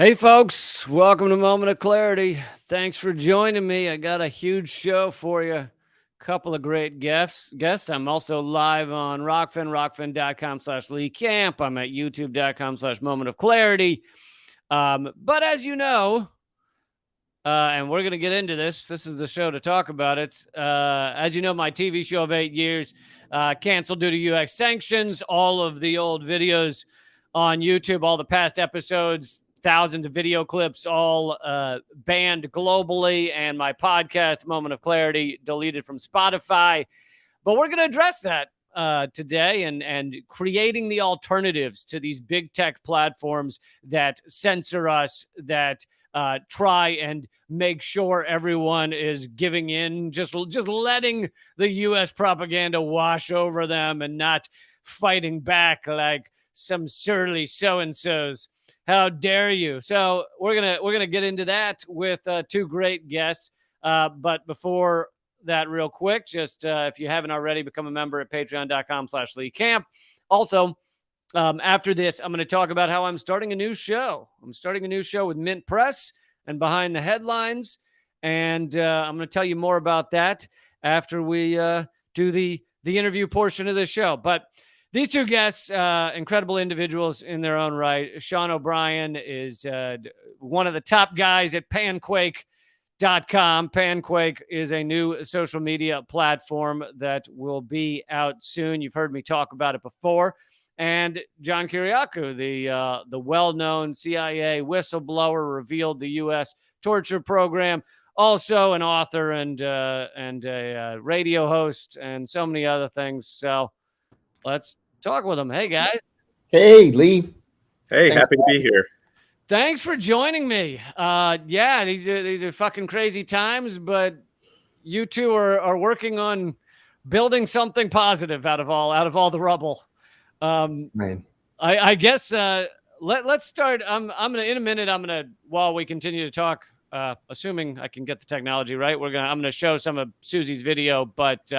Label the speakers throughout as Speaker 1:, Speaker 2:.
Speaker 1: Hey folks, welcome to Moment of Clarity. Thanks for joining me. I got a huge show for you. Couple of great guests. I'm also live on Rockfin, rockfin.com/Lee Camp. I'm at youtube.com/Moment of Clarity. But as you know, and we're going to get into this. This is the show to talk about it. As you know, my TV show of 8 years canceled due to U.S. sanctions. All of the old videos on YouTube, all the past episodes, thousands of video clips, all banned globally. And my podcast, Moment of Clarity, deleted from Spotify. But we're going to address that today and creating the alternatives to these big tech platforms that censor us, that try and make sure everyone is giving in, just letting the U.S. propaganda wash over them and not fighting back like some surly so-and-sos. How dare you? So we're gonna get into that with two great guests. But before that, real quick, just if you haven't already, become a member at patreon.com/Lee Camp. Also, after this, I'm going to talk about how I'm starting a new show. I'm starting a new show with Mint Press and Behind the Headlines. And I'm going to tell you more about that after we do the interview portion of the show. But these two guests, incredible individuals in their own right. Sean O'Brien is one of the top guys at Panquake.com. Panquake is a new social media platform that will be out soon. You've heard me talk about it before. And John Kiriakou, the well-known CIA whistleblower, revealed the U.S. torture program. Also an author and a radio host and so many other things. So let's talk with them. Hey, guys.
Speaker 2: Hey, Lee.
Speaker 3: Hey, happy to be here.
Speaker 1: Thanks for joining me. Yeah, these are fucking crazy times, but you two are working on building something positive out of all the rubble.
Speaker 2: Man.
Speaker 1: I guess let's start. I'm gonna in a minute. While we continue to talk, assuming I can get the technology right, I'm gonna show some of Susie's video, but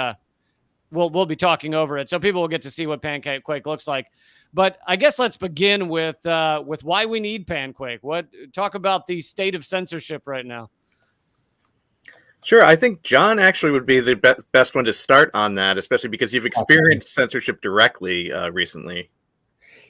Speaker 1: we'll be talking over it, so people will get to see what Panquake looks like. But I guess let's begin with why we need Panquake. Talk about the state of censorship right now.
Speaker 3: Sure, I think John actually would be the best one to start on that, especially because you've experienced censorship directly recently.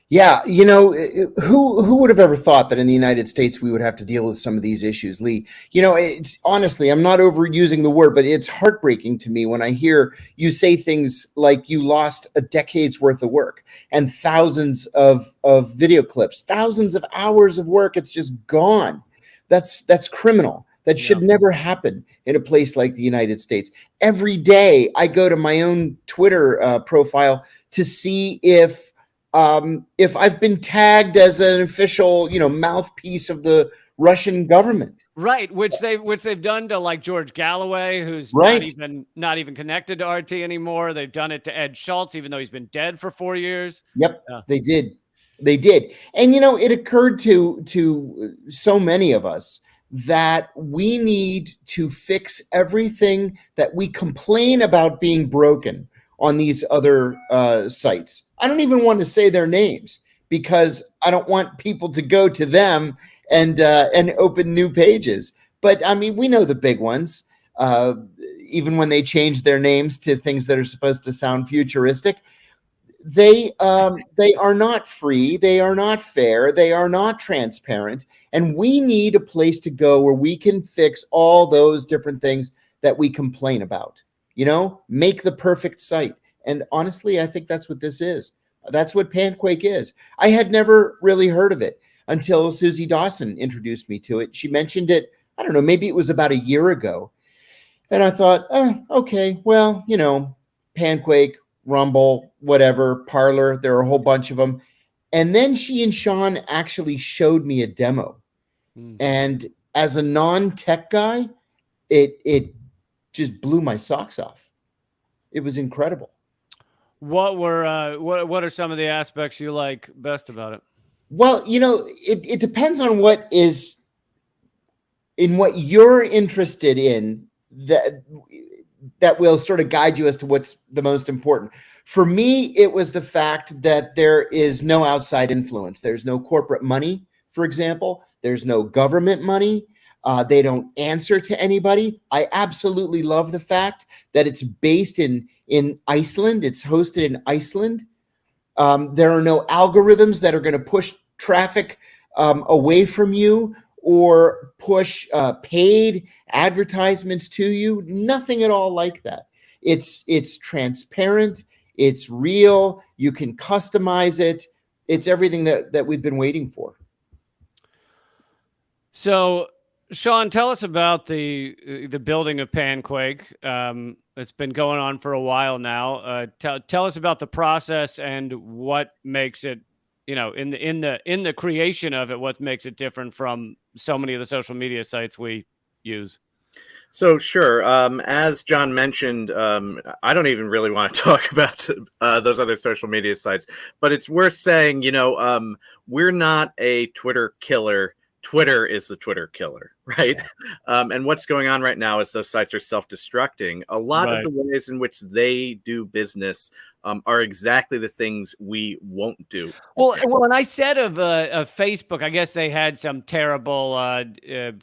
Speaker 2: Yeah, who would have ever thought that in the United States we would have to deal with some of these issues, Lee? It's honestly, I'm not overusing the word, but it's heartbreaking to me when I hear you say things like you lost a decade's worth of work and thousands of video clips, thousands of hours of work. It's just gone. That's criminal. That should never happen in a place like the United States. Every day I go to my own Twitter profile to see if I've been tagged as an official, mouthpiece of the Russian government.
Speaker 1: Right, which they've done to like George Galloway, who's
Speaker 2: right.
Speaker 1: not even connected to RT anymore. They've done it to Ed Schultz, even though he's been dead for 4 years.
Speaker 2: Yep, They did. And it occurred to so many of us that we need to fix everything that we complain about being broken on these other sites. I don't even want to say their names because I don't want people to go to them and open new pages. But I mean, we know the big ones, even when they change their names to things that are supposed to sound futuristic. They are not free. They are not fair. They are not transparent. And we need a place to go where we can fix all those different things that we complain about. Make the perfect site. And honestly, I think that's what this is. That's what Panquake is. I had never really heard of it until Susie Dawson introduced me to it. She mentioned it, I don't know, maybe it was about a year ago. And I thought, okay, well, Panquake, Rumble, whatever, Parler, there are a whole bunch of them. And then she and Sean actually showed me a demo. And as a non-tech guy, it just blew my socks off. It was incredible.
Speaker 1: What are some of the aspects you like best about it?
Speaker 2: Well, it depends on what you're interested in, that will sort of guide you as to what's the most important. For me, it was the fact that there is no outside influence. There's no corporate money for example. There's no government money. They don't answer to anybody. I absolutely love the fact that it's based in Iceland. It's hosted in Iceland. There are no algorithms that are going to push traffic away from you or push paid advertisements to you. Nothing at all like that. It's transparent. It's real. You can customize it. It's everything that we've been waiting for.
Speaker 1: So, Sean, tell us about the building of Panquake. It's been going on for a while now. Tell us about the process and what makes it, in the creation of it, what makes it different from so many of the social media sites we use.
Speaker 3: So sure. As John mentioned, I don't even really want to talk about those other social media sites, but it's worth saying, we're not a Twitter killer. Twitter is the Twitter killer, right? And what's going on right now is those sites are self-destructing. A lot of the ways in which they do business are exactly the things we won't do.
Speaker 1: Well, and I said of Facebook, I guess they had some terrible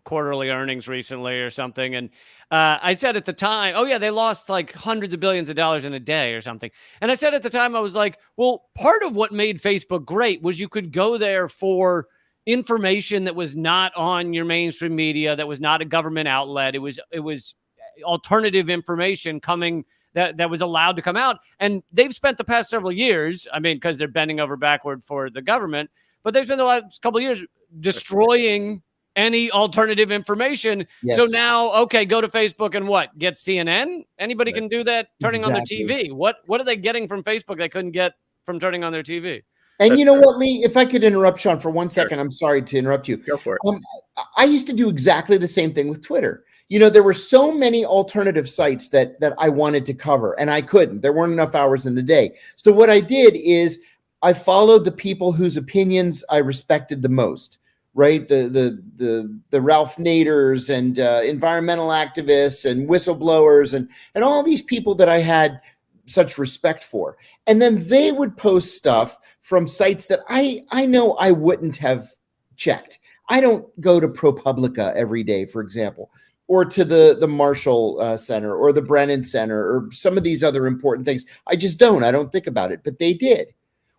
Speaker 1: quarterly earnings recently or something. And I said at the time, oh, yeah, they lost like hundreds of billions of dollars in a day or something. And I said at the time, I was like, well, part of what made Facebook great was you could go there for information that was not on your mainstream media, that was not a government outlet. It was alternative information coming that was allowed to come out. And they've spent the past several years, because they're bending over backward for the government, but they've spent the last couple of years destroying any alternative information. Yes. So now, okay, go to Facebook and what? Get CNN? Anybody can do that turning on their TV. What are they getting from Facebook they couldn't get from turning on their TV?
Speaker 2: And you know what, Lee, if I could interrupt Sean for 1 second, I'm sorry to interrupt you.
Speaker 3: Go for it.
Speaker 2: I used to do exactly the same thing with Twitter. There were so many alternative sites that I wanted to cover, and I couldn't. There weren't enough hours in the day. So what I did is I followed the people whose opinions I respected the most, right? The Ralph Naders and environmental activists and whistleblowers and all these people that I had such respect for. And then they would post stuff from sites that I know I wouldn't have checked. I don't go to ProPublica every day, for example, or to the Marshall Center or the Brennan Center or some of these other important things. I just don't. I don't think about it, but they did.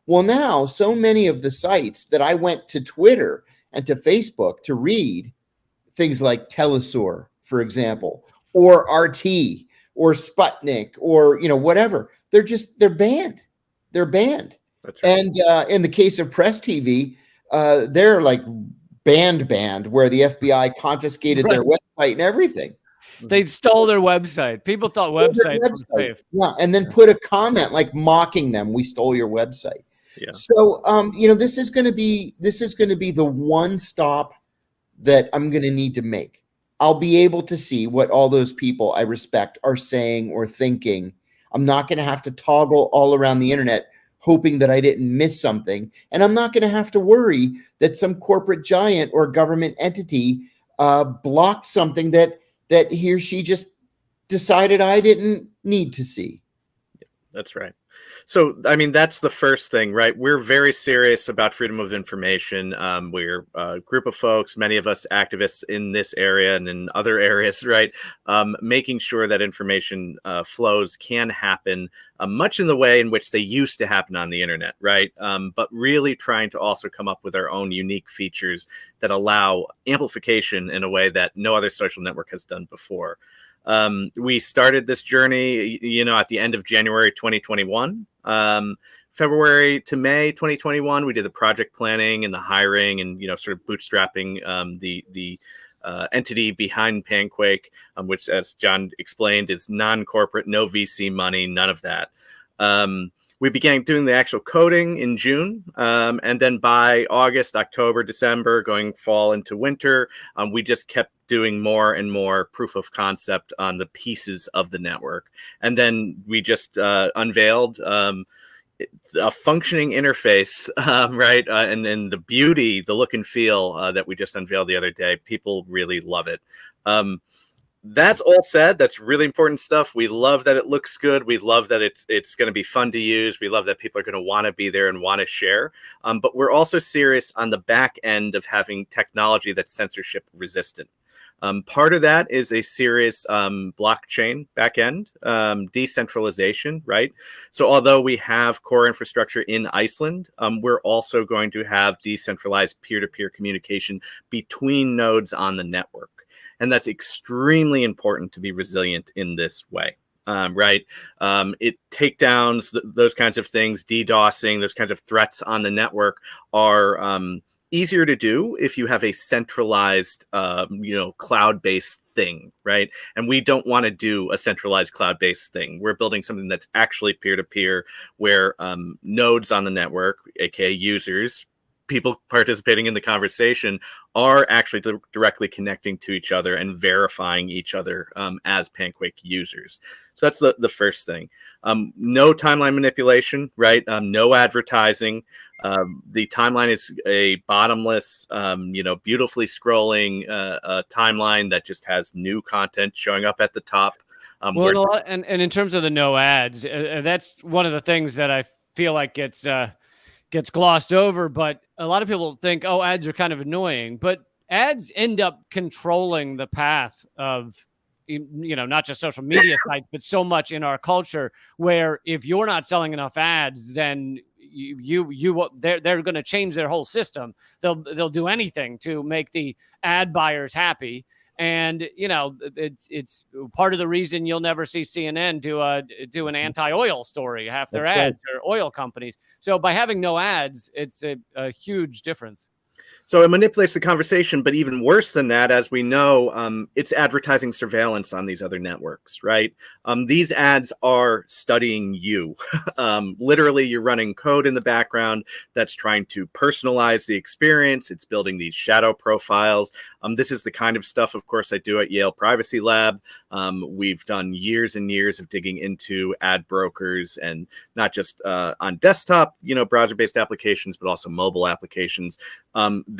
Speaker 2: Well, now so many of the sites that I went to Twitter and to Facebook to read, things like Telesur, for example, or RT, or Sputnik, or whatever. They're banned. They're banned. That's right. And in the case of Press TV, they're like banned, where the FBI confiscated their website and everything.
Speaker 1: They stole their website. People thought websites were safe.
Speaker 2: Yeah, and then put a comment like mocking them. We stole your website. Yeah. So this is going to be the one stop that I'm going to need to make. I'll be able to see what all those people I respect are saying or thinking. I'm not going to have to toggle all around the internet hoping that I didn't miss something. And I'm not going to have to worry that some corporate giant or government entity blocked something that he or she just decided I didn't need to see.
Speaker 3: That's right. So, that's the first thing, right? We're very serious about freedom of information. We're a group of folks, many of us activists in this area and in other areas, right? Making sure that information flows can happen much in the way in which they used to happen on the internet, right? But really trying to also come up with our own unique features that allow amplification in a way that no other social network has done before. We started this journey, at the end of January 2021. February to May 2021, we did the project planning and the hiring and, sort of bootstrapping the entity behind Panquake, which, as John explained, is non-corporate, no VC money, none of that. We began doing the actual coding in June, and then by August, October, December, going fall into winter, we just kept doing more and more proof of concept on the pieces of the network. And then we just unveiled a functioning interface, right? And then the beauty, the look and feel that we just unveiled the other day. People really love it. That's all said. That's really important stuff. We love that it looks good. We love that it's going to be fun to use. We love that people are going to want to be there and want to share. But we're also serious on the back end of having technology that's censorship resistant. Part of that is a serious blockchain backend, decentralization, right? So although we have core infrastructure in Iceland, we're also going to have decentralized peer-to-peer communication between nodes on the network. And that's extremely important to be resilient in this way. Right? It takedowns, those kinds of things, DDoSing, those kinds of threats on the network are easier to do if you have a centralized, cloud-based thing, right? And we don't want to do a centralized cloud-based thing. We're building something that's actually peer-to-peer, where nodes on the network, aka users, people participating in the conversation, are actually directly connecting to each other and verifying each other as Panquake users. So that's the first thing. No timeline manipulation, right? No advertising. The timeline is a bottomless, beautifully scrolling timeline that just has new content showing up at the top.
Speaker 1: And in terms of the no ads, that's one of the things that I feel like gets glossed over, but a lot of people think, oh, ads are kind of annoying, but ads end up controlling the path of, not just social media sites, but so much in our culture, where if you're not selling enough ads, then they're going to change their whole system. They'll do anything to make the ad buyers happy. And, it's part of the reason you'll never see CNN do an anti-oil story. Half their ads are oil companies. So by having no ads, it's a huge difference.
Speaker 3: So it manipulates the conversation, but even worse than that, as we know, it's advertising surveillance on these other networks, right? These ads are studying you. Literally, you're running code in the background that's trying to personalize the experience. It's building these shadow profiles. This is the kind of stuff, of course, I do at Yale Privacy Lab. We've done years and years of digging into ad brokers, and not just on desktop, browser-based applications, but also mobile applications.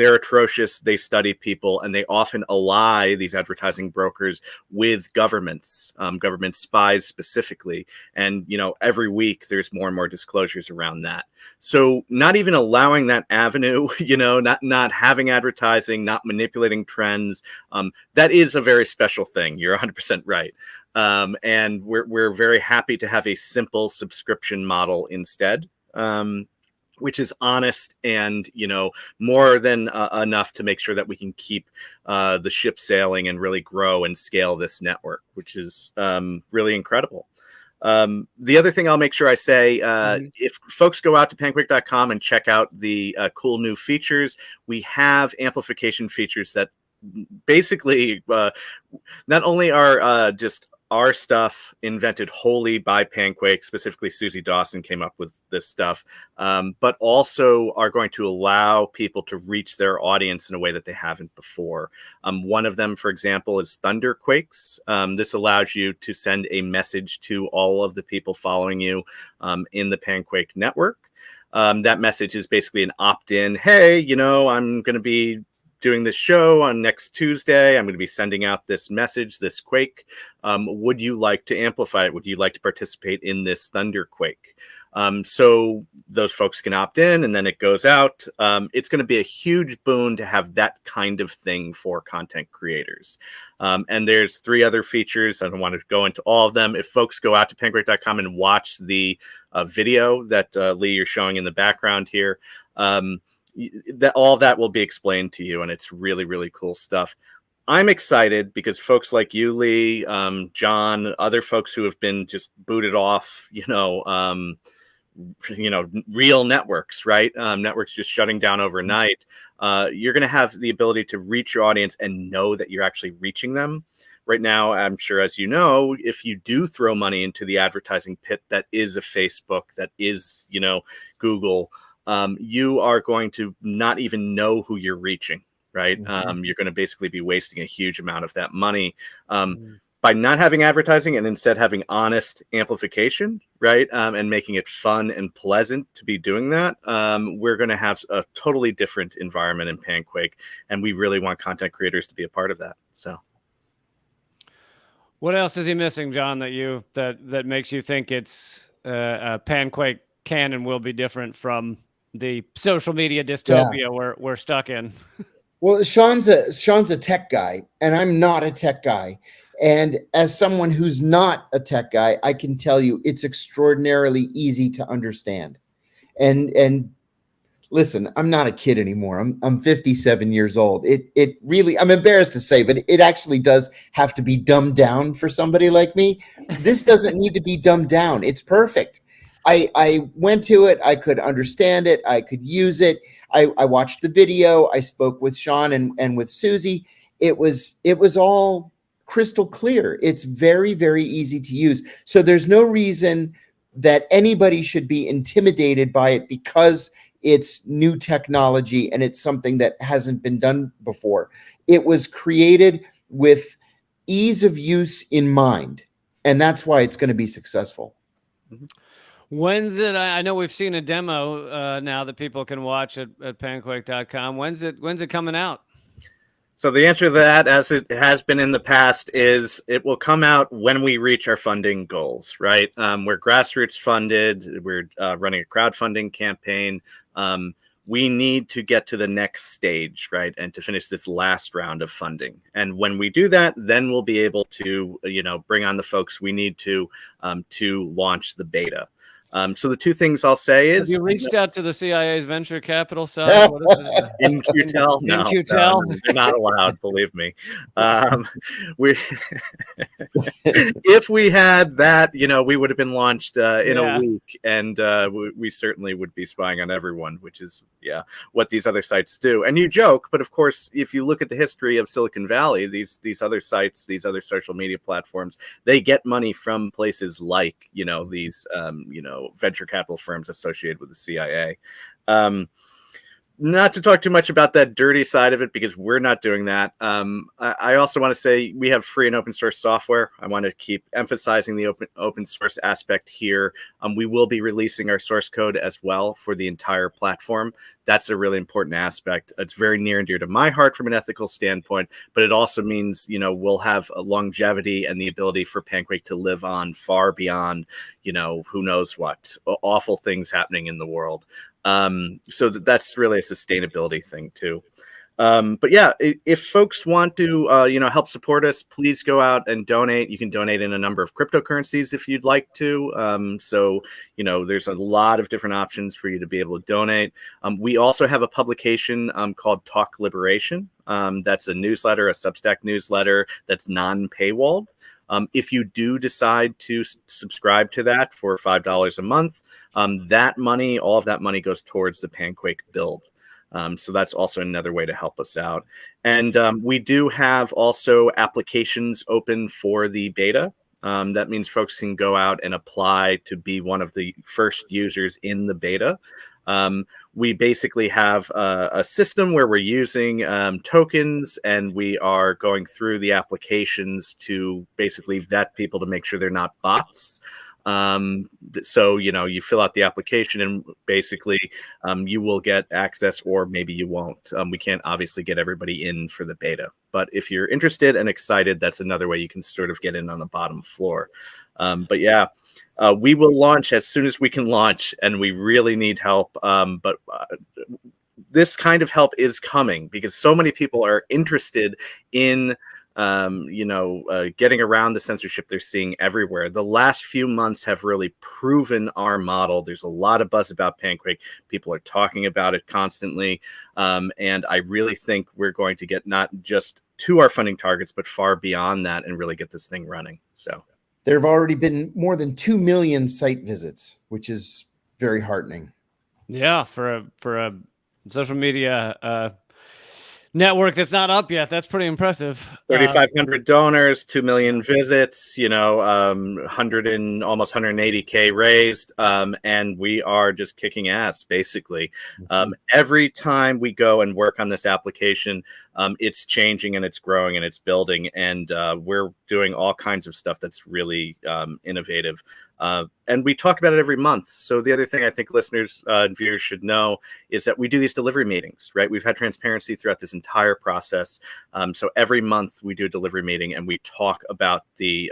Speaker 3: They're atrocious. They study people, and they often ally these advertising brokers with governments, government spies specifically. And, every week there's more and more disclosures around that. So not even allowing that avenue, not having advertising, not manipulating trends, that is a very special thing. You're 100% right. And we're very happy to have a simple subscription model instead. Which is honest and, more than enough to make sure that we can keep the ship sailing and really grow and scale this network, which is really incredible. The other thing I'll make sure I say, if folks go out to panquake.com and check out the cool new features, we have amplification features that basically not only are just our stuff invented wholly by Panquake, specifically Susie Dawson came up with this stuff, but also are going to allow people to reach their audience in a way that they haven't before. One of them, for example, is Thunderquakes. This allows you to send a message to all of the people following you in the Panquake network. That message is basically an opt-in, hey, I'm going to be doing this show on next Tuesday. I'm going to be sending out this message, this quake. Would you like to amplify it? Would you like to participate in this Thunderquake? So those folks can opt in, and then it goes out. It's going to be a huge boon to have that kind of thing for content creators. And there's 3 other features. I don't want to go into all of them. If folks go out to panquake.com and watch the video that Lee, you're showing in the background here, that all that will be explained to you, and it's really, really cool stuff. I'm excited because folks like you, Lee, John, other folks who have been just booted off, real networks, right? Networks just shutting down overnight. You're going to have the ability to reach your audience and know that you're actually reaching them. Right now, I'm sure, as you know, if you do throw money into the advertising pit that is a Facebook, that is, Google, you are going to not even know who you're reaching, right? You're going to basically be wasting a huge amount of that money by not having advertising and instead having honest amplification, right? And making it fun and pleasant to be doing that. We're going to have a totally different environment in Panquake, and we really want content creators to be a part of that. So.
Speaker 1: What else is he missing, John, that makes you think it's Panquake can and will be different from the social media dystopia we're stuck in?
Speaker 2: Well, Sean's a tech guy, and I'm not a tech guy. And as someone who's not a tech guy, I can tell you it's extraordinarily easy to understand. And listen, I'm not a kid anymore. I'm 57 years old. It really, I'm embarrassed to say, but it actually does have to be dumbed down for somebody like me. This doesn't need to be dumbed down. It's perfect. I went to it. I could understand it. I could use it. I watched the video. I spoke with Sean and with Susie. It was all crystal clear. It's very, very easy to use. So there's no reason that anybody should be intimidated by it because it's new technology and it's something that hasn't been done before. It was created with ease of use in mind, and that's why it's going to be successful.
Speaker 1: When's it? I know we've seen a demo now that people can watch at panquake.com. When's it coming out?
Speaker 3: So the answer to that, as it has been in the past, is it will come out when we reach our funding goals, right? We're grassroots funded. We're running a crowdfunding campaign. We need to get to the next stage, right? And to finish this last round of funding. And when we do that, then we'll be able to, bring on the folks we need to launch the beta. So the two things I'll say is...
Speaker 1: Have you reached out to the CIA's venture capital side? What is it?
Speaker 3: In QTEL? No, they're not allowed, believe me. If we had that, we would have been launched in a week, and we certainly would be spying on everyone, which is, what these other sites do. And you joke, but of course, if you look at the history of Silicon Valley, these other sites, these other social media platforms, they get money from places like, these, venture capital firms associated with the CIA. Not to talk too much about that dirty side of it, because we're not doing that. I also want to say we have free and open source software. I want to keep emphasizing the open source aspect here. We will be releasing our source code as well for the entire platform. That's a really important aspect. It's very near and dear to my heart from an ethical standpoint, but it also means, we'll have a longevity and the ability for Panquake to live on far beyond, who knows what awful things happening in the world. So that's really a sustainability thing too. But yeah, if folks want to, help support us, please go out and donate. You can donate in a number of cryptocurrencies if you'd like to. So, there's a lot of different options for you to be able to donate. We also have a publication called Talk Liberation. That's a newsletter, a Substack newsletter that's non-paywalled. If you do decide to subscribe to that for $5 a month, all of that money goes towards the Panquake build. So that's also another way to help us out. And we do have also applications open for the beta. That means folks can go out and apply to be one of the first users in the beta. We basically have a system where we're using tokens, and we are going through the applications to basically vet people to make sure they're not bots. So, you fill out the application, and basically you will get access, or maybe you won't. We can't obviously get everybody in for the beta, but if you're interested and excited, that's another way you can sort of get in on the bottom floor. But yeah, we will launch as soon as we can launch, and we really need help. But this kind of help is coming because so many people are interested in getting around the censorship they're seeing everywhere. The last few months have really proven our model. There's a lot of buzz about Panquake. People are talking about it constantly. And I really think we're going to get not just to our funding targets, but far beyond that, and really get this thing running. So
Speaker 2: there have already been more than 2 million site visits, which is very heartening.
Speaker 1: Yeah, for a social media network that's not up yet, that's pretty impressive.
Speaker 3: 3,500 donors, 2 million visits, 100 and almost 180K raised, and we are just kicking ass, basically. Every time we go and work on this application, it's changing and it's growing and it's building, and we're doing all kinds of stuff that's really innovative. And we talk about it every month. So the other thing I think listeners and viewers should know is that we do these delivery meetings, right? We've had transparency throughout this entire process. So every month we do a delivery meeting and we talk about the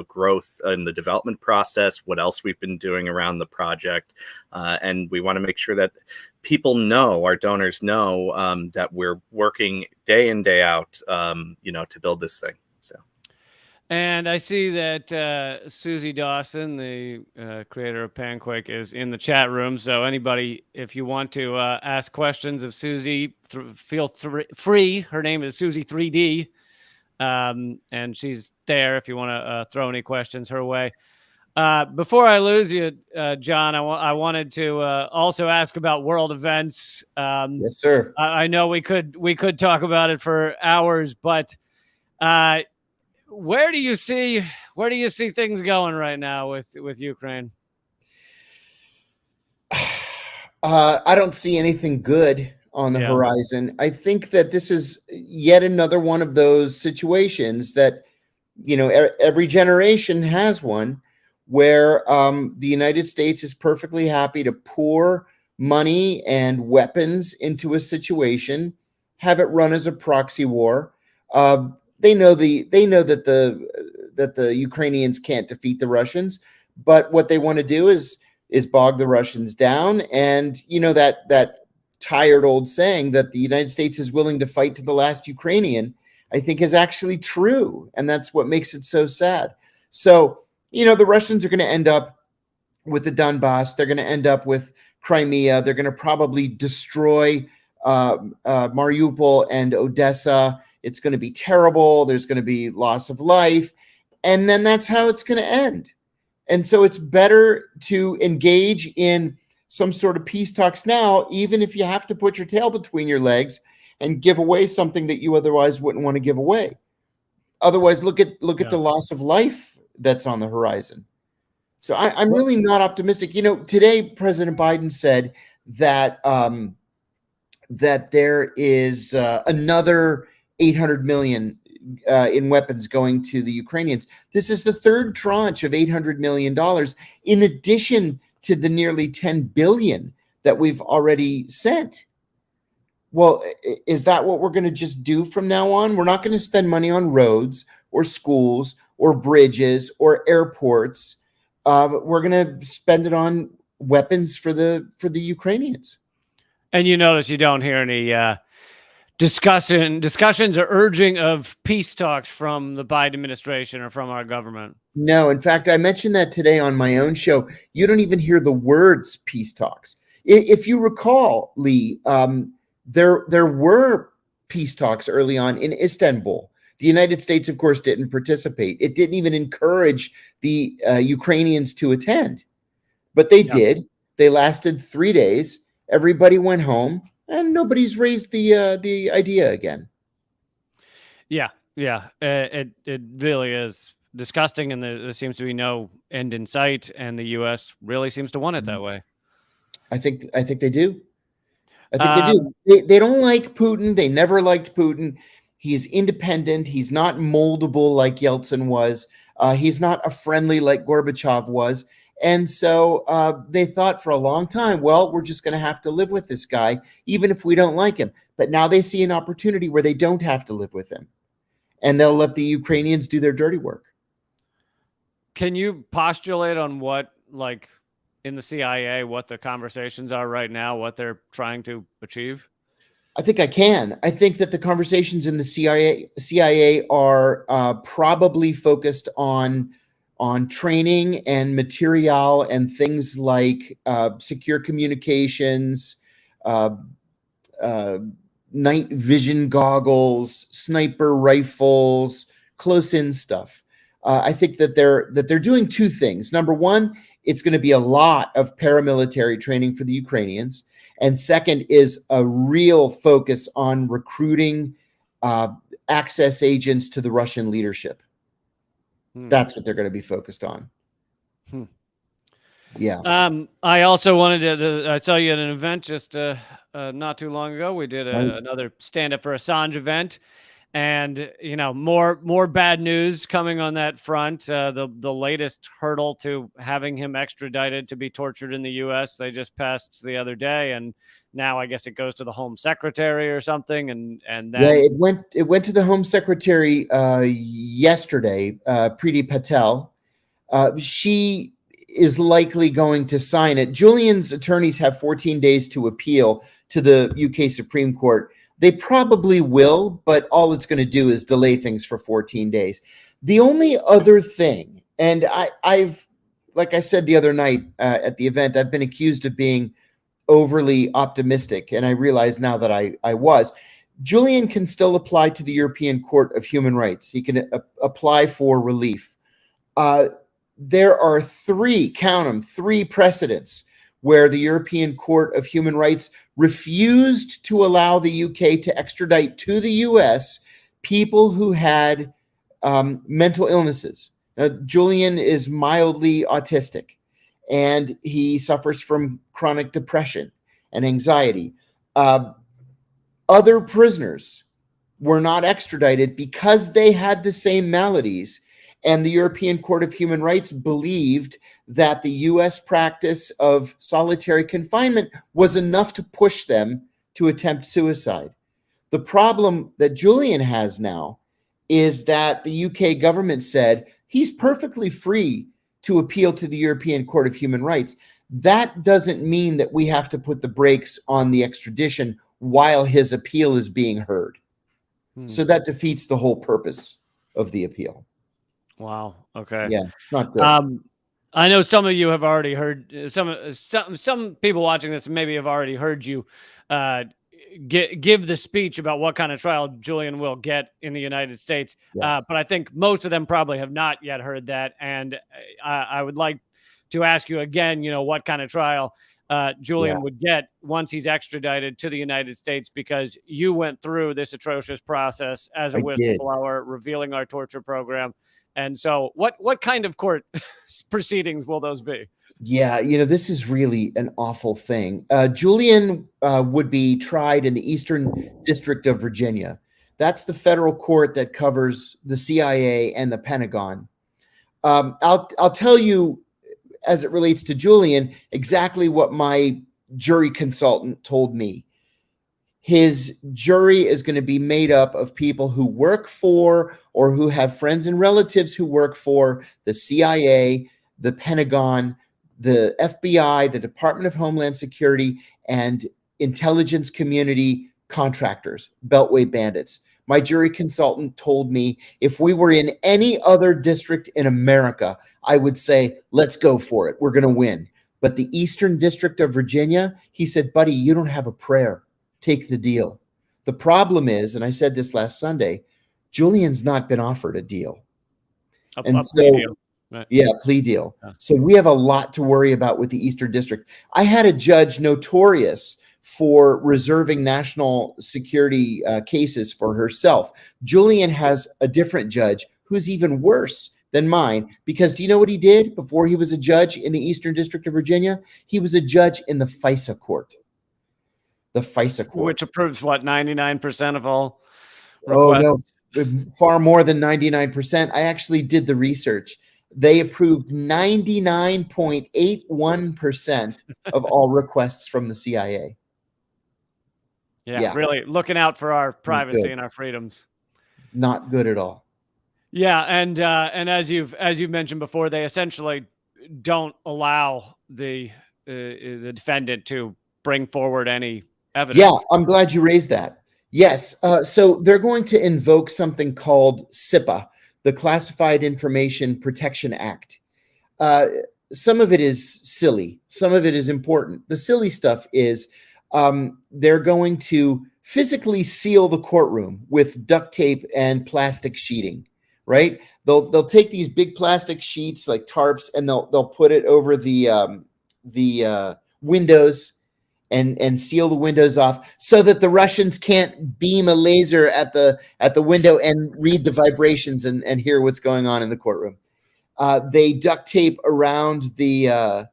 Speaker 3: growth in the development process, what else we've been doing around the project. And we want to make sure that people know, our donors know, that we're working day in, day out, to build this thing. So.
Speaker 1: And I see that Susie Dawson, the creator of Panquake, is in the chat room. So anybody, if you want to ask questions of Susie, feel free. Her name is Susie 3D, and she's there if you want to throw any questions her way. Before I lose you, John, I wanted to also ask about world events.
Speaker 2: Yes, sir.
Speaker 1: I know we could talk about it for hours, but where do you see things going right now with Ukraine?
Speaker 2: I don't see anything good on the horizon. I think that this is yet another one of those situations that, every generation has one where the United States is perfectly happy to pour money and weapons into a situation, have it run as a proxy war. They know that the Ukrainians can't defeat the Russians, but what they want to do is bog the Russians down. And that tired old saying that the United States is willing to fight to the last Ukrainian, I think is actually true, and that's what makes it so sad. So the Russians are going to end up with the Donbass. They're going to end up with Crimea. They're going to probably destroy Mariupol and Odessa. It's going to be terrible. There's going to be loss of life. And then that's how it's going to end. And so it's better to engage in some sort of peace talks now, even if you have to put your tail between your legs and give away something that you otherwise wouldn't want to give away. Otherwise, look at the loss of life that's on the horizon. So I'm really not optimistic. Today, President Biden said that that there is another 800 million in weapons going to the Ukrainians. This is the third tranche of $800 million, in addition to the nearly 10 billion that we've already sent. Well, is that what we're going to just do from now on? We're not going to spend money on roads or schools or bridges or airports. We're going to spend it on weapons for the Ukrainians.
Speaker 1: And you notice you don't hear any discussions or urging of peace talks from the Biden administration or from our government.
Speaker 2: No, in fact, I mentioned that today on my own show. You don't even hear the words peace talks. If you recall, Lee, there were peace talks early on in Istanbul. The United States, of course, didn't participate. It didn't even encourage the Ukrainians to attend, but they did. They lasted 3 days. Everybody went home, and nobody's raised the idea again.
Speaker 1: Yeah. It really is disgusting, and there seems to be no end in sight, and the U.S. really seems to want it that way.
Speaker 2: I think they do. I think they do. They don't like Putin. They never liked Putin. He's independent. He's not moldable like Yeltsin was. He's not a friendly like Gorbachev was. And so they thought for a long time, well, we're just going to have to live with this guy, even if we don't like him. But now they see an opportunity where they don't have to live with him. And they'll let the Ukrainians do their dirty work.
Speaker 1: Can you postulate on what, like, in the CIA, what the conversations are right now, what they're trying to achieve?
Speaker 2: I think I can. I think that the conversations in the CIA are probably focused on training and material and things like secure communications, night vision goggles, sniper rifles, close-in stuff. I think that they're doing two things. Number one, it's going to be a lot of paramilitary training for the Ukrainians. And second is a real focus on recruiting access agents to the Russian leadership. That's what they're going to be focused on. Yeah.
Speaker 1: I also wanted to, I saw you at an event just not too long ago. We did another Stand Up for Assange event. And more bad news coming on that front. The latest hurdle to having him extradited to be tortured in the U.S. they just passed the other day, and now I guess it goes to the Home Secretary or something. And then
Speaker 2: it went to the Home Secretary yesterday, Preeti Patel. She is likely going to sign it. Julian's attorneys have 14 days to appeal to the UK Supreme Court. They probably will, but all it's going to do is delay things for 14 days. The only other thing, and I've, like I said the other night at the event, I've been accused of being overly optimistic, and I realize now that I was. Julian can still apply to the European Court of Human Rights. He can apply for relief. There are three precedents where the European Court of Human Rights refused to allow the UK to extradite to the US people who had mental illnesses. Now, Julian is mildly autistic, and he suffers from chronic depression and anxiety. Other prisoners were not extradited because they had the same maladies, and the European Court of Human Rights believed that the US practice of solitary confinement was enough to push them to attempt suicide. The problem that Julian has now is that the UK government said he's perfectly free to appeal to the European Court of Human Rights. That doesn't mean that we have to put the brakes on the extradition while his appeal is being heard. So that defeats the whole purpose of the appeal. Wow.
Speaker 1: Okay.
Speaker 2: Yeah, not good.
Speaker 1: I know some of you have already heard some people watching this maybe have already heard you give the speech about what kind of trial Julian will get in the United States. Yeah. But I think most of them probably have not yet heard that. And I would like to ask you again, what kind of trial Julian would get once he's extradited to the United States, because you went through this atrocious process as a whistleblower, revealing our torture program. And so what kind of court proceedings will those be?
Speaker 2: Yeah, this is really an awful thing. Julian would be tried in the Eastern District of Virginia. That's the federal court that covers the CIA and the Pentagon. I'll tell you, as it relates to Julian, exactly what my jury consultant told me. His jury is going to be made up of people who work for or who have friends and relatives who work for the CIA, the Pentagon, the FBI, the Department of Homeland Security, and intelligence community contractors, Beltway bandits. My jury consultant told me if we were in any other district in America, I would say, let's go for it. We're going to win. But the Eastern District of Virginia, he said, buddy, you don't have a prayer. Take the deal. The problem is, and I said this last Sunday, Julian's not been offered a deal.
Speaker 1: A plea deal. Right.
Speaker 2: Yeah, plea deal. Yeah. So we have a lot to worry about with the Eastern District. I had a judge notorious for reserving national security cases for herself. Julian has a different judge who's even worse than mine, because do you know what he did before he was a judge in the Eastern District of Virginia? He was a judge in the FISA court. The FISA court.
Speaker 1: Which approves what, 99% of all requests?
Speaker 2: Oh, no, far more than 99%. I actually did the research. They approved 99.81% of all requests from the CIA.
Speaker 1: Yeah, really looking out for our privacy and our freedoms.
Speaker 2: Not good at all.
Speaker 1: Yeah, and as you've mentioned before, they essentially don't allow the defendant to bring forward any evidence.
Speaker 2: Yeah, I'm glad you raised that. Yes, so they're going to invoke something called SIPA, the Classified Information Protection Act. Some of it is silly. Some of it is important. The silly stuff is they're going to physically seal the courtroom with duct tape and plastic sheeting, right? They'll take these big plastic sheets like tarps, and they'll put it over the windows and seal the windows off so that the Russians can't beam a laser at the window and read the vibrations and hear what's going on in the courtroom. They duct tape around the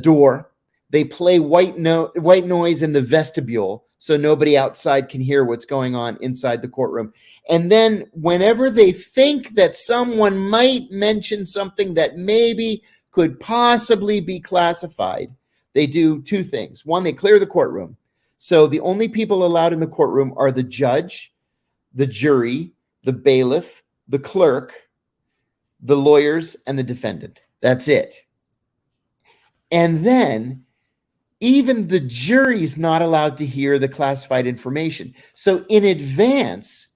Speaker 2: door. They play white noise in the vestibule so nobody outside can hear what's going on inside the courtroom. And then whenever they think that someone might mention something that maybe could possibly be classified, they do two things. One, they clear the courtroom. So the only people allowed in the courtroom are the judge, the jury, the bailiff, the clerk, the lawyers, and the defendant. That's it. And then even the jury's not allowed to hear the classified information. So in advance,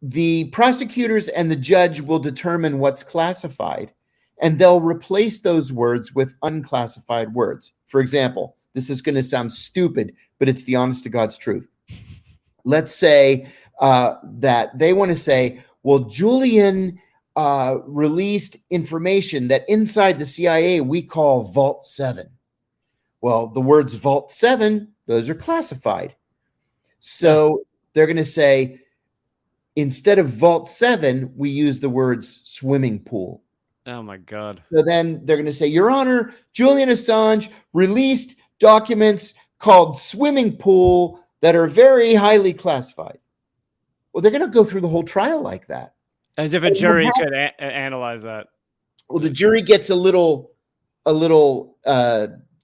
Speaker 2: the prosecutors and the judge will determine what's classified, and they'll replace those words with unclassified words. For example, this is going to sound stupid, but it's the honest to God's truth. Let's say that they want to say, well, Julian released information that inside the CIA we call Vault 7. Well, the words Vault 7, those are classified. So they're going to say, instead of Vault 7, we use the words swimming pool.
Speaker 1: Oh, my God.
Speaker 2: So then they're going to say, Your Honor, Julian Assange released documents called swimming pool that are very highly classified. Well, they're going to go through the whole trial like that.
Speaker 1: As if a jury could analyze that.
Speaker 2: Well, the jury gets a little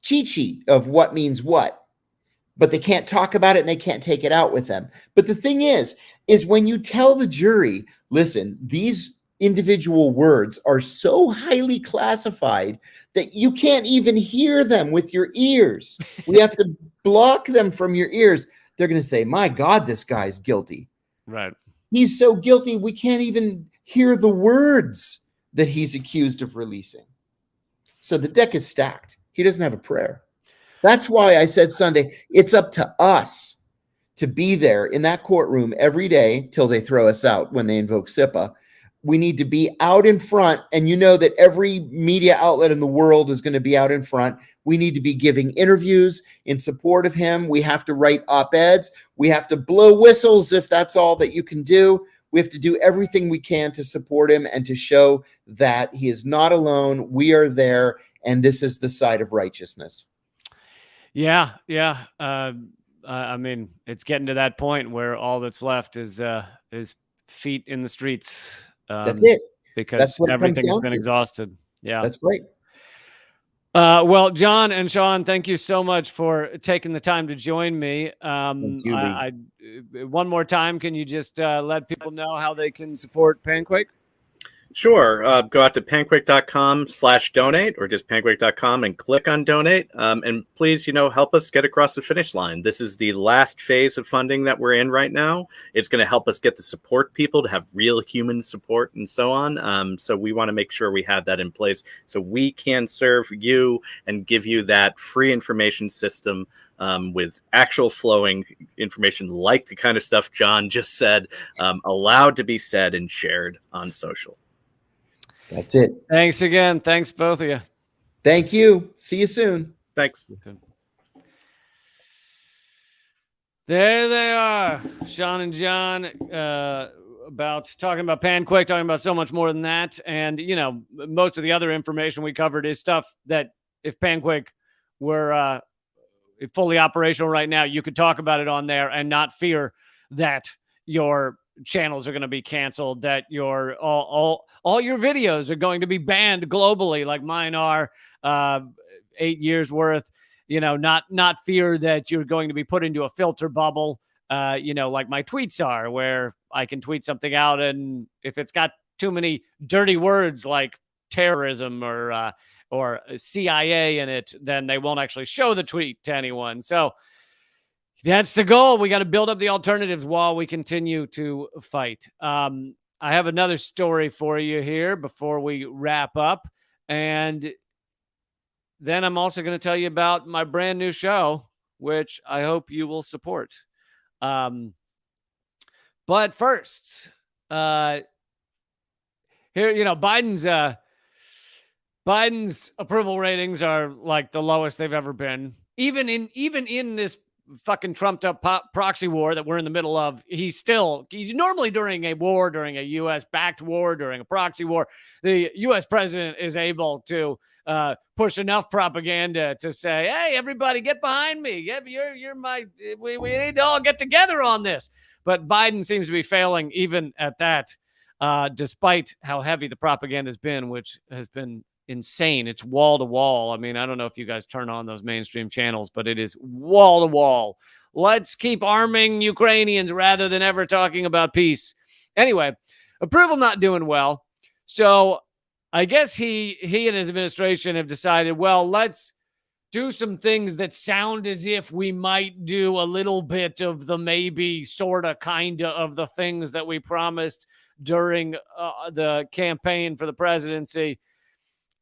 Speaker 2: cheat sheet of what means what, but they can't talk about it and they can't take it out with them. But the thing is when you tell the jury, listen, these individual words are so highly classified that you can't even hear them with your ears. We have to block them from your ears. They're going to say, my God, this guy's guilty.
Speaker 1: Right.
Speaker 2: He's so guilty, we can't even hear the words that he's accused of releasing. So the deck is stacked. He doesn't have a prayer. That's why I said Sunday, it's up to us to be there in that courtroom every day till they throw us out when they invoke SIPA. We need to be out in front, and you know that every media outlet in the world is going to be out in front. We need to be giving interviews in support of him. We have to write op-eds. We have to blow whistles if that's all that you can do. We have to do everything we can to support him and to show that he is not alone. We are there, and this is the side of righteousness.
Speaker 1: Yeah. I mean, it's getting to that point where all that's left is feet in the streets.
Speaker 2: That's it.
Speaker 1: Because everything's been exhausted. Yeah.
Speaker 2: That's right.
Speaker 1: Well, John and Sean, thank you so much for taking the time to join me.
Speaker 2: Thank you, Lee.
Speaker 1: One more time, can you just let people know how they can support Panquake?
Speaker 3: Sure. Go out to panquake.com/donate or just panquake.com and click on donate. And please, help us get across the finish line. This is the last phase of funding that we're in right now. It's going to help us get the support people to have real human support and so on. So we want to make sure we have that in place so we can serve you and give you that free information system with actual flowing information like the kind of stuff John just said, allowed to be said and shared on social.
Speaker 2: That's it.
Speaker 1: Thanks again. Thanks, both of you.
Speaker 2: Thank you. See you soon.
Speaker 3: Thanks.
Speaker 1: Okay. There they are, Sean and John, about talking about Panquake, talking about so much more than that. And, most of the other information we covered is stuff that if Panquake were fully operational right now, you could talk about it on there and not fear that your channels are going to be canceled, that your all your videos are going to be banned globally, like mine are, 8 years worth. Not fear that you're going to be put into a filter bubble, like my tweets are, where I can tweet something out, and if it's got too many dirty words like terrorism or CIA in it, then they won't actually show the tweet to anyone. So that's the goal. We got to build up the alternatives while we continue to fight. I have another story for you here before we wrap up. And then I'm also going to tell you about my brand new show, which I hope you will support. But first, here, Biden's approval ratings are like the lowest they've ever been. Even in this fucking trumped up proxy war that we're in the middle of, normally during a war, during a U.S. backed war, during a proxy war, the U.S. president is able to push enough propaganda to say, hey, everybody get behind me. Yeah, you're my, we need to all get together on this. But Biden seems to be failing even at that, despite how heavy the propaganda has been, which has been insane. It's wall to wall. I mean, I don't know if you guys turn on those mainstream channels, but it is wall to wall. Let's keep arming Ukrainians rather than ever talking about peace. Anyway, approval not doing well. So I guess he and his administration have decided, well, let's do some things that sound as if we might do a little bit of the maybe, sort of, kind of the things that we promised during the campaign for the presidency.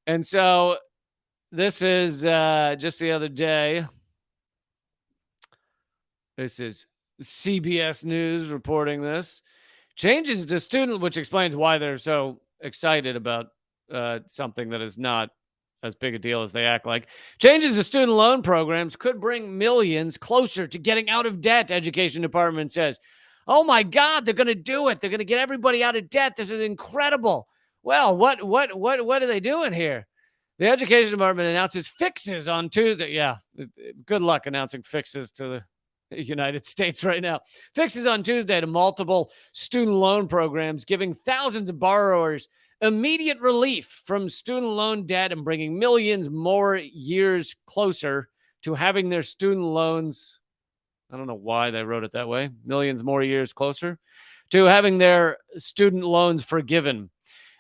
Speaker 1: And so this is just the other day. This is CBS News reporting this. Changes to student, which explains why they're so excited about something that is not as big a deal as they act like. Changes to student loan programs could bring millions closer to getting out of debt, Education Department says. Oh my God, they're going to do it. They're going to get everybody out of debt. This is incredible. Well, what are they doing here? The Education Department announces fixes on Tuesday. Yeah, good luck announcing fixes to the United States right now. Fixes on Tuesday to multiple student loan programs, giving thousands of borrowers immediate relief from student loan debt and bringing millions more years closer to having their student loans. I don't know why they wrote it that way. Millions more years closer to having their student loans forgiven.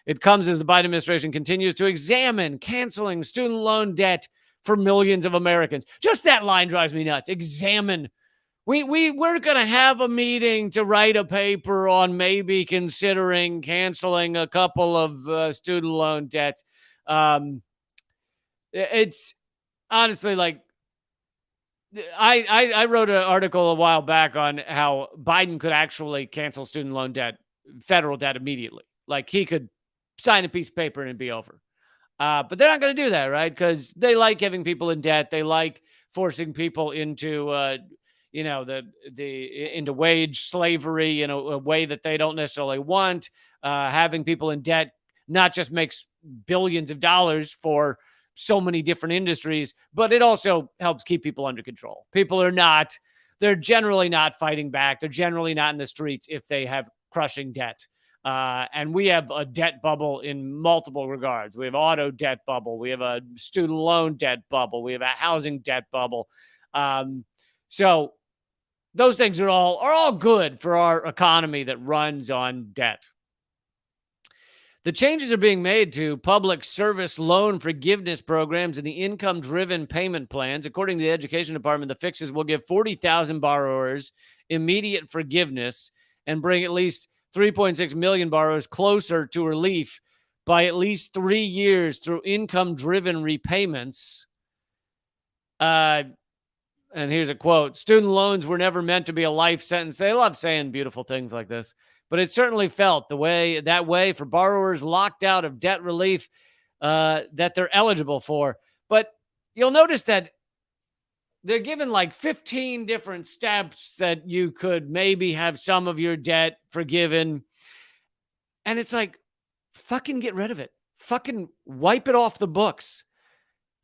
Speaker 1: It comes as the Biden administration continues to examine canceling student loan debt for millions of Americans. Just that line drives me nuts. Examine. We're going to have a meeting to write a paper on maybe considering canceling a couple of student loan debt. It's honestly like, I wrote an article a while back on how Biden could actually cancel student loan debt, federal debt, immediately. Like, he could sign a piece of paper and it'd be over. But they're not going to do that, right? Because they like having people in debt. They like forcing people into into wage slavery in a way that they don't necessarily want. Having people in debt not just makes billions of dollars for so many different industries, but it also helps keep people under control. They're generally not fighting back. They're generally not in the streets if they have crushing debt. And we have a debt bubble in multiple regards. We have auto debt bubble. We have a student loan debt bubble. We have a housing debt bubble. So those things are all good for our economy that runs on debt. The changes are being made to public service loan forgiveness programs and the income-driven payment plans. According to the Education Department, the fixes will give 40,000 borrowers immediate forgiveness and bring at least 3.6 million borrowers closer to relief by at least 3 years through income-driven repayments. And here's a quote. Student loans were never meant to be a life sentence. They love saying beautiful things like this. But it certainly felt that way for borrowers locked out of debt relief that they're eligible for. But you'll notice that they're given like 15 different steps that you could maybe have some of your debt forgiven. And it's like, fucking get rid of it. Fucking wipe it off the books.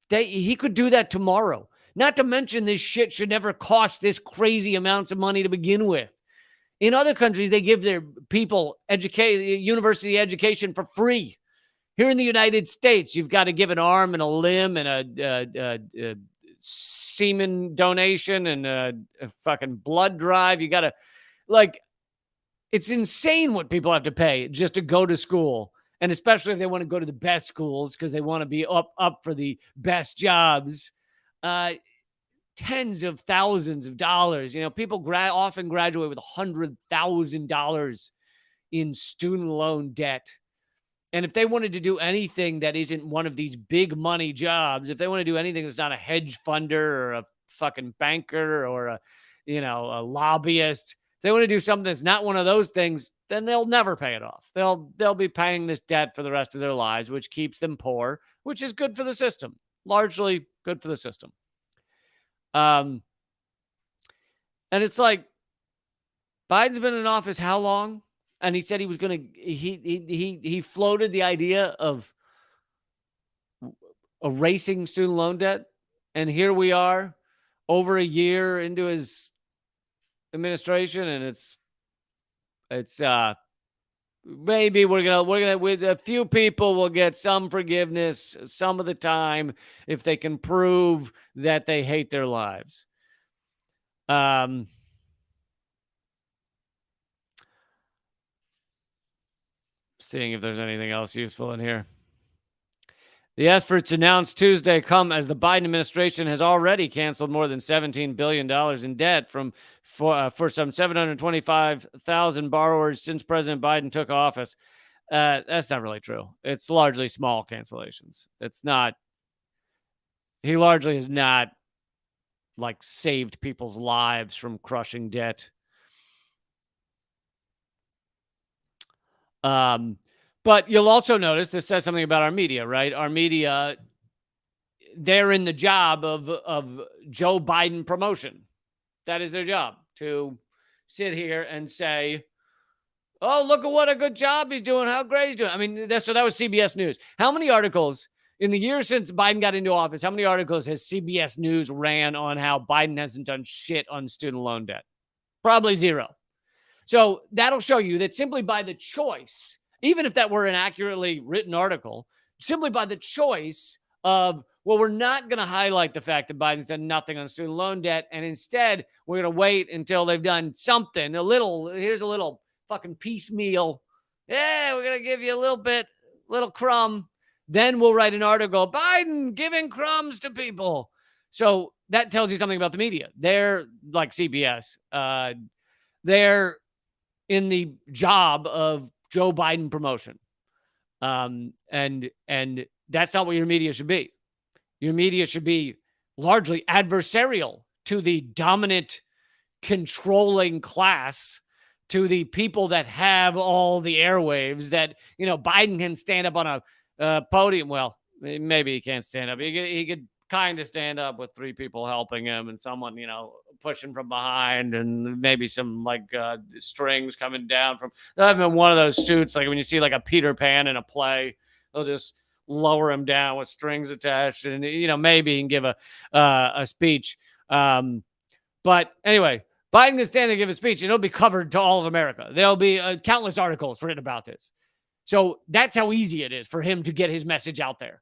Speaker 1: He could do that tomorrow. Not to mention, this shit should never cost this crazy amounts of money to begin with. In other countries, they give their people university education for free. Here in the United States, you've got to give an arm and a limb and a semen donation and a fucking blood drive. You got to, it's insane what people have to pay just to go to school. And especially if they want to go to the best schools because they want to be up for the best jobs. Tens of thousands of dollars. People often graduate with $100,000 in student loan debt. And if they wanted to do anything that isn't one of these big money jobs, if they want to do anything that's not a hedge funder or a fucking banker or a lobbyist, if they want to do something that's not one of those things, then they'll never pay it off. They'll be paying this debt for the rest of their lives, which keeps them poor, which is good for the system. Largely good for the system. And it's like, Biden's been in office how long? And he said he was going to, he floated the idea of erasing student loan debt. And here we are over a year into his administration, and it's maybe we're gonna with a few people will get some forgiveness some of the time if they can prove that they hate their lives. Seeing if there's anything else useful in here. The efforts announced Tuesday come as the Biden administration has already canceled more than $17 billion in debt for some 725,000 borrowers since President Biden took office. That's not really true. It's largely small cancellations. It's not. He largely has not like saved people's lives from crushing debt. But you'll also notice this says something about our media, right? Our media, they're in the job of Joe Biden promotion. That is their job, to sit here and say, oh, look at what a good job he's doing, how great he's doing. I mean, so that was CBS News. How many articles in the years since Biden got into office, how many articles has CBS News ran on how Biden hasn't done shit on student loan debt? Probably zero. So that'll show you that simply by the choice, even if that were an accurately written article, simply by the choice of, well, we're not going to highlight the fact that Biden's done nothing on student loan debt, and instead we're going to wait until they've done something, here's a little fucking piecemeal. Yeah, we're going to give you a little crumb. Then we'll write an article, Biden giving crumbs to people. So that tells you something about the media. They're like CBS. They're in the job of Joe Biden promotion. And that's not what your media should be. Your media should be largely adversarial to the dominant, controlling class, to the people that have all the airwaves that, Biden can stand up on a podium. Well, maybe he can't stand up. He could kind of stand up with three people helping him and someone, pushing from behind and maybe some strings coming down from. They'll have him in one of those suits, like when you see like a Peter Pan in a play, they'll just lower him down with strings attached, and maybe he can give a speech. But anyway, Biden can stand and give a speech, and it'll be covered to all of America. There'll be countless articles written about this. So that's how easy it is for him to get his message out there.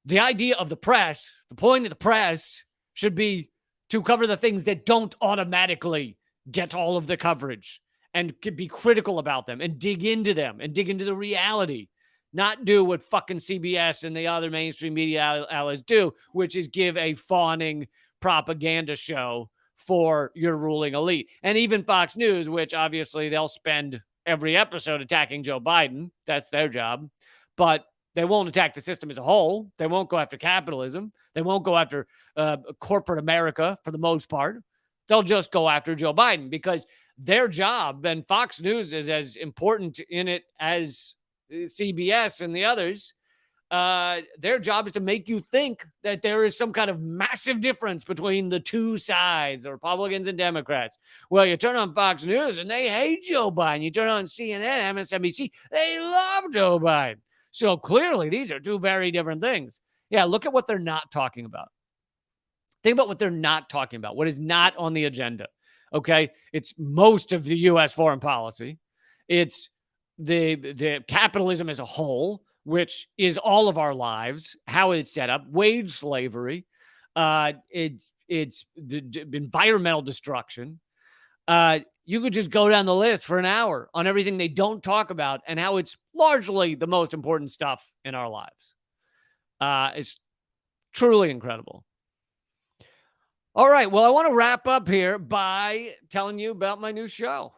Speaker 1: The idea of the press, the point of the press should be to cover the things that don't automatically get all of the coverage and be critical about them and dig into them and dig into the reality. Not do what fucking CBS and the other mainstream media outlets do, which is give a fawning propaganda show for your ruling elite. And even Fox News, which obviously they'll spend every episode attacking Joe Biden. That's their job. But they won't attack the system as a whole. They won't go after capitalism. They won't go after corporate America for the most part. They'll just go after Joe Biden because their job, and Fox News is as important in it as CBS and the others, their job is to make you think that there is some kind of massive difference between the two sides, the Republicans and Democrats. Well, you turn on Fox News and they hate Joe Biden. You turn on CNN, MSNBC, they love Joe Biden. So clearly these are two very different things. Yeah, look at what they're not talking about. Think about what they're not talking about, what is not on the agenda. Okay, it's most of the U.S. foreign policy. It's the capitalism as a whole, which is all of our lives, how it's set up, wage slavery, it's the environmental destruction. You could just go down the list for an hour on everything they don't talk about and how it's largely the most important stuff in our lives. It's truly incredible. All right. Well, I want to wrap up here by telling you about my new show.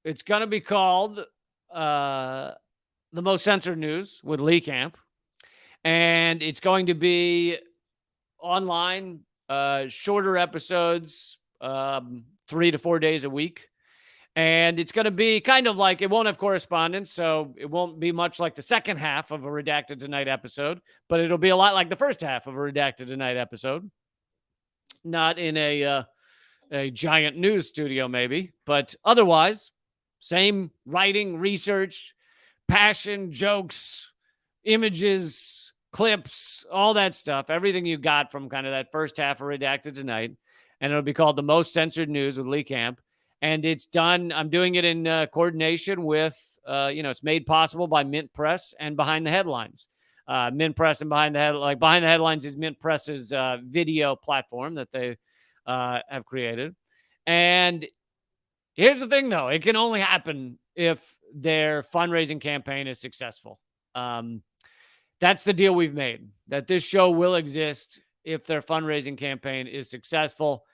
Speaker 1: It's going to be called The Most Censored News with Lee Camp. And it's going to be online, shorter episodes, 3 to 4 days a week. And it's going to be kind of like, it won't have correspondence, so it won't be much like the second half of a Redacted Tonight episode, but it'll be a lot like the first half of a Redacted Tonight episode. Not in a a giant news studio maybe, but otherwise, same writing, research, passion, jokes, images, clips, all that stuff, everything you got from kind of that first half of Redacted Tonight. And it'll be called The Most Censored News with Lee Camp. And it's done, I'm doing it in coordination with, it's made possible by Mint Press and Behind the Headlines. Mint Press and Behind the Headlines is Mint Press's video platform that they have created. And here's the thing, though. It can only happen if their fundraising campaign is successful. That's the deal we've made, that this show will exist if their fundraising campaign is successful.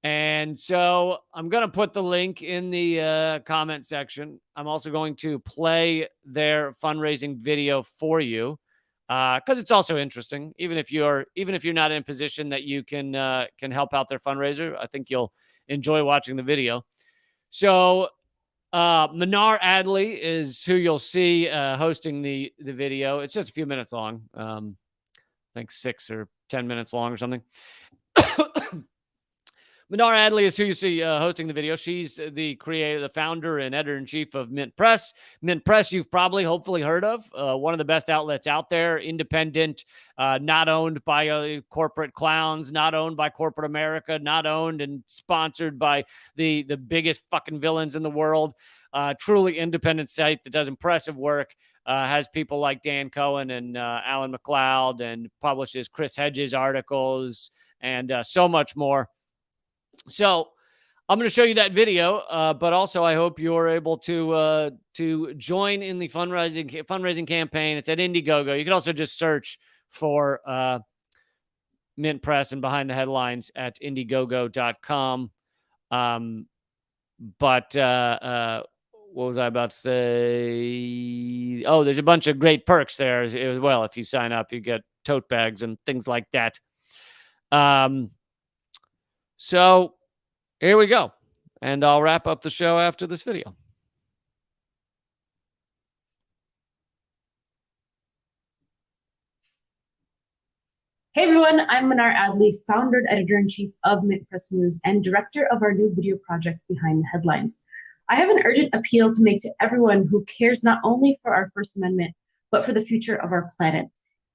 Speaker 1: And so I'm going to put the link in the comment section. I'm also going to play their fundraising video for you because it's also interesting. Even if you're not in a position that you can help out their fundraiser, I think you'll enjoy watching the video. So Manar Adley is who you'll see hosting the video. It's just a few minutes long. I think 6 or 10 minutes long or something. Manar Adley is who you see hosting the video. She's the creator, the founder, and editor-in-chief of Mint Press. Mint Press, you've probably, hopefully heard of. One of the best outlets out there, independent, not owned by corporate clowns, not owned by corporate America, not owned and sponsored by the biggest fucking villains in the world. Truly independent site that does impressive work. Has people like Dan Cohen and Alan McLeod, and publishes Chris Hedges articles and so much more. So I'm going to show you that video, but also I hope you're able to join in the fundraising campaign. It's at Indiegogo. You can also just search for Mint Press and Behind the Headlines at Indiegogo.com. But what was I about to say? Oh, there's a bunch of great perks there as well. If you sign up, you get tote bags and things like that. So here we go. And I'll wrap up the show after this video.
Speaker 4: Hey everyone, I'm Manar Adley, founder and editor-in-chief of Mint Press News and director of our new video project, Behind the Headlines. I have an urgent appeal to make to everyone who cares not only for our First Amendment, but for the future of our planet.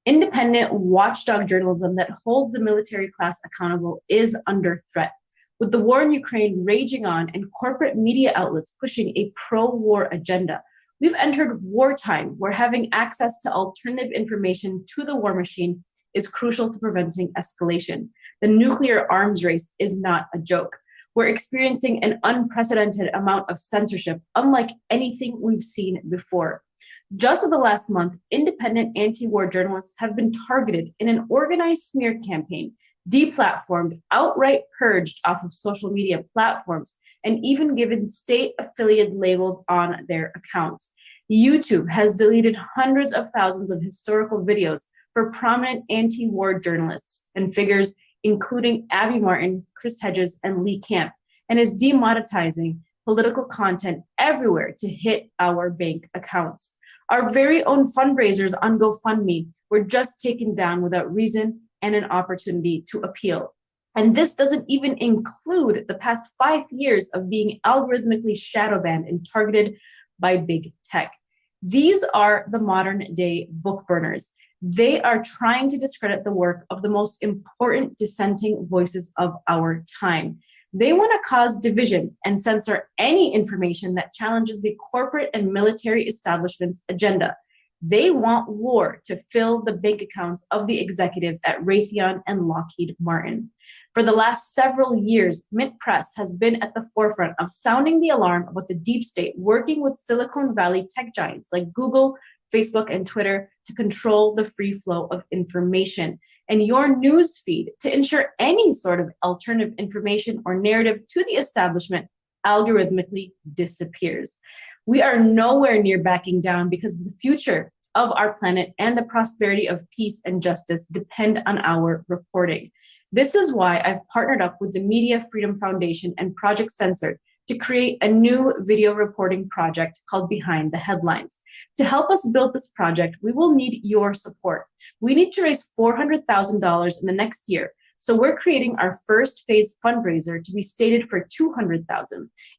Speaker 4: Independent watchdog journalism that holds the military class accountable is under threat. With the war in Ukraine raging on and corporate media outlets pushing a pro-war agenda, we've entered wartime where having access to alternative information to the war machine is crucial to preventing escalation. The nuclear arms race is not a joke. We're experiencing an unprecedented amount of censorship, unlike anything we've seen before. Just in the last month, independent anti-war journalists have been targeted in an organized smear campaign, deplatformed, outright purged off of social media platforms, and even given state-affiliated labels on their accounts. YouTube has deleted hundreds of thousands of historical videos for prominent anti-war journalists and figures, including Abby Martin, Chris Hedges, and Lee Camp, and is demonetizing political content everywhere to hit our bank accounts. Our very own fundraisers on GoFundMe were just taken down without reason and an opportunity to appeal. And this doesn't even include the past 5 years of being algorithmically shadow banned and targeted by big tech. These are the modern day book burners. They are trying to discredit the work of the most important dissenting voices of our time. They want to cause division and censor any information that challenges the corporate and military establishment's agenda. They want war to fill the bank accounts of the executives at Raytheon and Lockheed Martin. For the last several years, Mint Press has been at the forefront of sounding the alarm about the deep state working with Silicon Valley tech giants like Google, Facebook, and Twitter to control the free flow of information and your news feed to ensure any sort of alternative information or narrative to the establishment algorithmically disappears. We are nowhere near backing down because the future of our planet and the prosperity of peace and justice depend on our reporting. This is why I've partnered up with the Media Freedom Foundation and Project Censored to create a new video reporting project called Behind the Headlines. To help us build this project, we will need your support. We need to raise $400,000 in the next year So we're creating our first phase fundraiser to be stated for $200,000,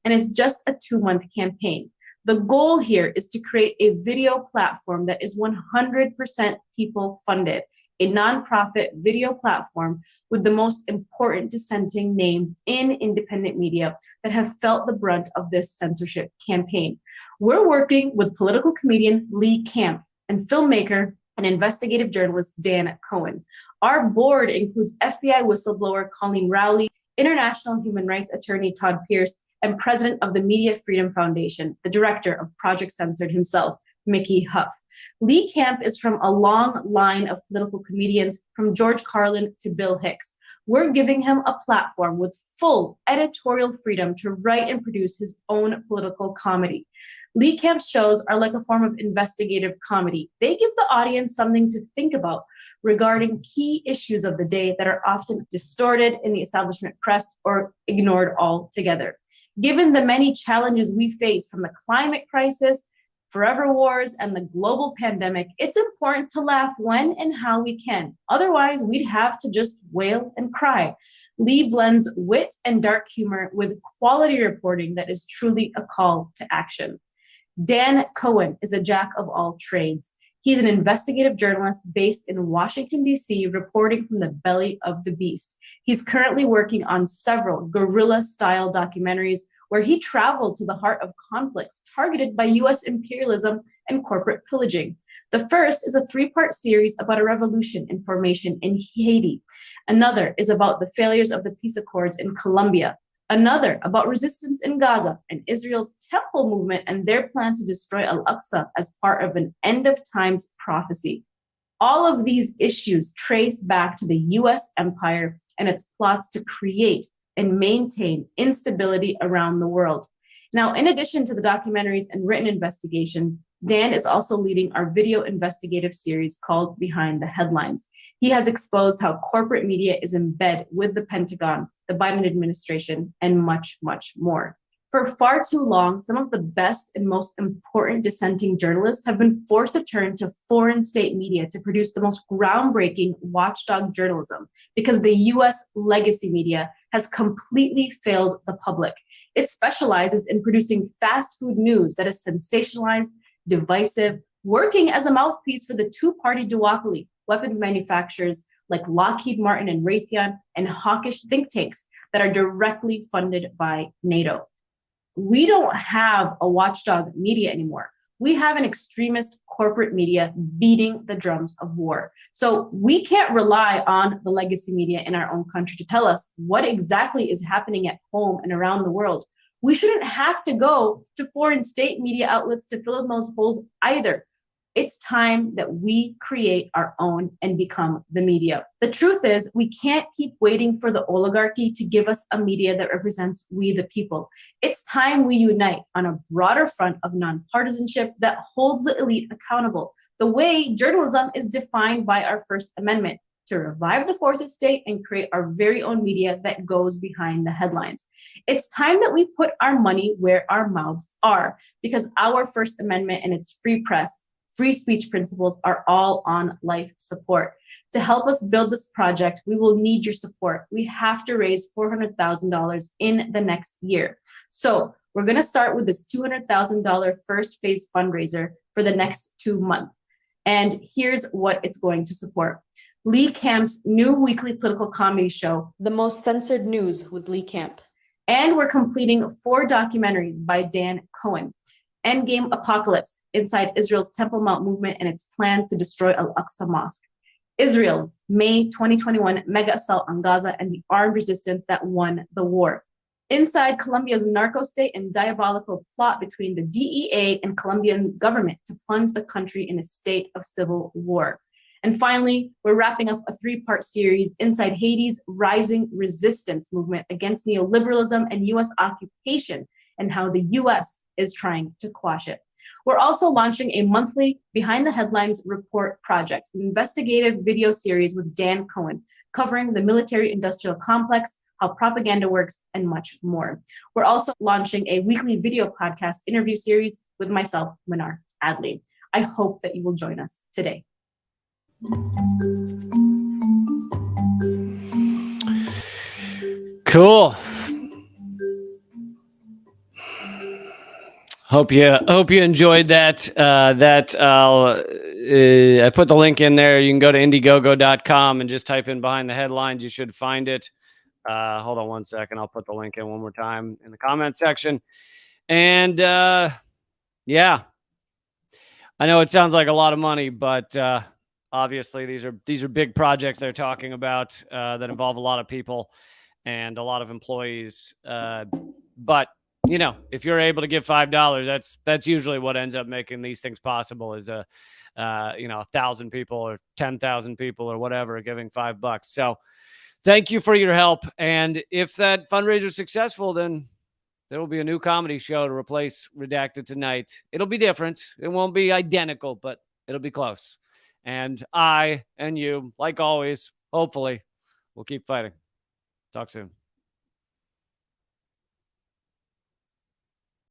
Speaker 4: and it's just a 2-month campaign. The goal here is to create a video platform that is 100% people funded, a nonprofit video platform with the most important dissenting names in independent media that have felt the brunt of this censorship campaign. We're working with political comedian Lee Camp and filmmaker and investigative journalist Dan Cohen. Our board includes FBI whistleblower Colleen Rowley, international human rights attorney Todd Pierce, and president of the Media Freedom Foundation, the director of Project Censored himself, Mickey Huff. Lee Camp is from a long line of political comedians, from George Carlin to Bill Hicks. We're giving him a platform with full editorial freedom to write and produce his own political comedy. Lee Camp's shows are like a form of investigative comedy. They give the audience something to think about regarding key issues of the day that are often distorted in the establishment press or ignored altogether. Given the many challenges we face, from the climate crisis, forever wars, and the global pandemic, it's important to laugh when and how we can. Otherwise, we'd have to just wail and cry. Lee blends wit and dark humor with quality reporting that is truly a call to action. Dan Cohen is a jack of all trades. He's an investigative journalist based in Washington, D.C., reporting from the belly of the beast. He's currently working on several guerrilla-style documentaries where he traveled to the heart of conflicts targeted by U.S. imperialism and corporate pillaging. The first is a 3-part series about a revolution in formation in Haiti. Another is about the failures of the peace accords in Colombia. Another about resistance in Gaza and Israel's temple movement and their plan to destroy Al-Aqsa as part of an end-of-times prophecy. All of these issues trace back to the U.S. empire and its plots to create and maintain instability around the world. Now, in addition to the documentaries and written investigations, Dan is also leading our video investigative series called Behind the Headlines. He has exposed how corporate media is in bed with the Pentagon, the Biden administration, and much, much more. For far too long, some of the best and most important dissenting journalists have been forced to turn to foreign state media to produce the most groundbreaking watchdog journalism because the US legacy media has completely failed the public. It specializes in producing fast food news that is sensationalized, divisive, working as a mouthpiece for the two-party duopoly, weapons manufacturers like Lockheed Martin and Raytheon, and hawkish think tanks that are directly funded by NATO. We don't have a watchdog media anymore. We have an extremist corporate media beating the drums of war. So we can't rely on the legacy media in our own country to tell us what exactly is happening at home and around the world. We shouldn't have to go to foreign state media outlets to fill in those holes either. It's time that we create our own and become the media. The truth is, we can't keep waiting for the oligarchy to give us a media that represents we the people. It's time we unite on a broader front of nonpartisanship that holds the elite accountable, the way journalism is defined by our First Amendment, to revive the fourth estate and create our very own media that goes behind the headlines. It's time that we put our money where our mouths are, because our First Amendment and its free press, free speech principles are all on life support. To help us build this project, we will need your support. We have to raise $400,000 in the next year. So we're going to start with this $200,000 first phase fundraiser for the next 2 months. And here's what it's going to support. Lee Camp's new weekly political comedy show, The Most Censored News with Lee Camp. And we're completing 4 documentaries by Dan Cohen. Endgame Apocalypse, inside Israel's Temple Mount movement and its plans to destroy Al-Aqsa Mosque. Israel's May 2021 mega assault on Gaza and the armed resistance that won the war. Inside Colombia's narco-state and diabolical plot between the DEA and Colombian government to plunge the country in a state of civil war. And finally, we're wrapping up a 3-part series inside Haiti's rising resistance movement against neoliberalism and US occupation, and how the US is trying to quash it. We're also launching a monthly Behind the Headlines report project, an investigative video series with Dan Cohen, covering the military-industrial complex, how propaganda works, and much more. We're also launching a weekly video podcast interview series with myself, Manar Adley. I hope that you will join us today.
Speaker 1: Cool. Hope you enjoyed that. I put the link in there. You can go to Indiegogo.com and just type in behind the headlines. You should find it. Hold on one second. I'll put the link in one more time in the comment section. And yeah, I know it sounds like a lot of money, but obviously these are big projects they're talking about that involve a lot of people and a lot of employees. But you know, if you're able to give $5, that's usually what ends up making these things possible. Is 1,000 people or 10,000 people or whatever giving $5. So thank you for your help. And if that fundraiser is successful, then there will be a new comedy show to replace Redacted Tonight. It'll be different. It won't be identical, but it'll be close. And I and you, like always, hopefully, will keep fighting. Talk soon.